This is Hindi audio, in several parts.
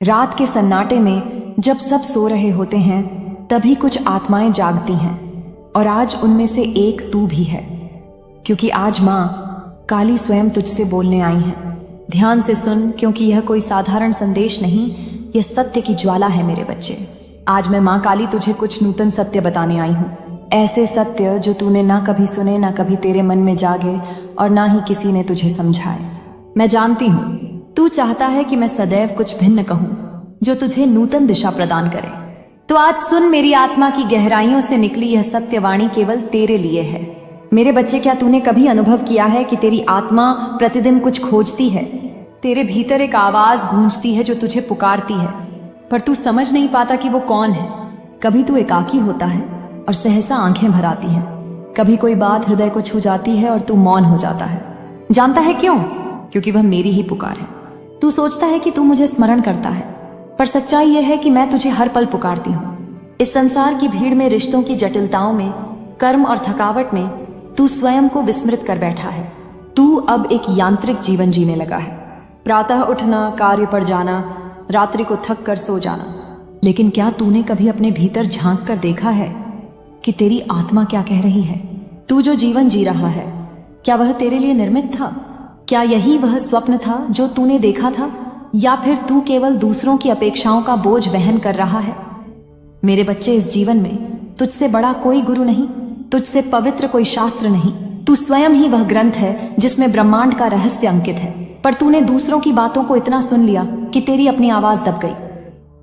रात के सन्नाटे में जब सब सो रहे होते हैं तभी कुछ आत्माएं जागती हैं और आज उनमें से एक तू भी है, क्योंकि आज माँ काली स्वयं तुझसे बोलने आई है। ध्यान से सुन, क्योंकि यह कोई साधारण संदेश नहीं, यह सत्य की ज्वाला है मेरे बच्चे। आज मैं माँ काली तुझे कुछ नूतन सत्य बताने आई हूँ, ऐसे सत्य जो तूने ना कभी सुने, ना कभी तेरे मन में जागे और ना ही किसी ने तुझे समझाए। मैं जानती हूँ तू चाहता है कि मैं सदैव कुछ भिन्न कहूँ जो तुझे नूतन दिशा प्रदान करे, तो आज सुन, मेरी आत्मा की गहराइयों से निकली यह सत्यवाणी केवल तेरे लिए है। मेरे बच्चे, क्या तूने कभी अनुभव किया है कि तेरी आत्मा प्रतिदिन कुछ खोजती है? तेरे भीतर एक आवाज गूंजती है जो तुझे पुकारती है, पर तू समझ नहीं पाता कि वो कौन है। कभी तू एकाकी होता है और सहसा आंखें भर आती हैं, कभी कोई बात हृदय को छू जाती है और तू मौन हो जाता है। जानता है क्यों? क्योंकि वह मेरी ही पुकार है। तू सोचता है कि तू मुझे स्मरण करता है, पर सच्चाई यह है कि मैं तुझे हर पल पुकारती हूँ। इस संसार की भीड़ में, रिश्तों की जटिलताओं में, कर्म और थकावट में तू स्वयं को विस्मृत कर बैठा है। तू अब एक यांत्रिक जीवन जीने लगा है, प्रातः उठना, कार्य पर जाना, रात्रि को थक कर सो जाना। लेकिन क्या तूने कभी अपने भीतर झांक कर देखा है कि तेरी आत्मा क्या कह रही है? तू जो जीवन जी रहा है, क्या वह तेरे लिए निर्मित था? क्या यही वह स्वप्न था जो तूने देखा था, या फिर तू केवल दूसरों की अपेक्षाओं का बोझ वहन कर रहा है? मेरे बच्चे, इस जीवन में तुझसे बड़ा कोई गुरु नहीं, तुझसे पवित्र कोई शास्त्र नहीं। तू स्वयं ही वह ग्रंथ है जिसमें ब्रह्मांड का रहस्य अंकित है, पर तूने दूसरों की बातों को इतना सुन लिया कि तेरी अपनी आवाज दब गई।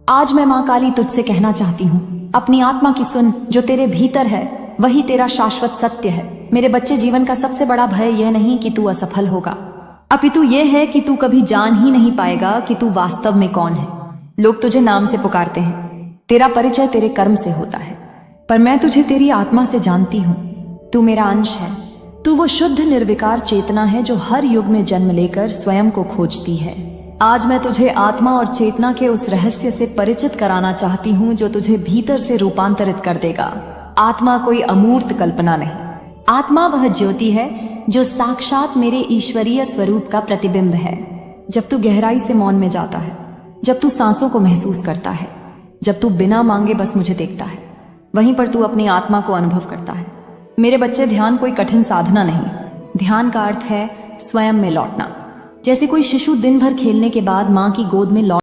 आज मैं माँ काली तुझसे कहना चाहती हूँ, अपनी आत्मा की सुन, जो तेरे भीतर है वही तेरा शाश्वत सत्य है। मेरे बच्चे, जीवन का सबसे बड़ा भय यह नहीं कि तू असफल होगा, अपितु यह है कि तू कभी जान ही नहीं पाएगा कि तू वास्तव में कौन है। लोग तुझे नाम से पुकारते हैं, तेरा परिचय तेरे कर्म से होता है, पर मैं तुझे तेरी आत्मा से जानती हूँ। तू मेरा अंश है, तू वो शुद्ध निर्विकार चेतना है जो हर युग में जन्म लेकर स्वयं को खोजती है। आज मैं तुझे आत्मा और चेतना के उस रहस्य से परिचित कराना चाहती हूँ जो तुझे भीतर से रूपांतरित कर देगा। आत्मा कोई अमूर्त कल्पना नहीं, आत्मा वह ज्योति है जो साक्षात मेरे ईश्वरीय स्वरूप का प्रतिबिंब है। जब तू गहराई से मौन में जाता है, जब तू सांसों को महसूस करता है, जब तू बिना मांगे बस मुझे देखता है, वहीं पर तू अपनी आत्मा को अनुभव करता है। मेरे बच्चे, ध्यान कोई कठिन साधना नहीं, ध्यान का अर्थ है स्वयं में लौटना। जैसे कोई शिशु दिन भर खेलने के बाद माँ की गोद में लौट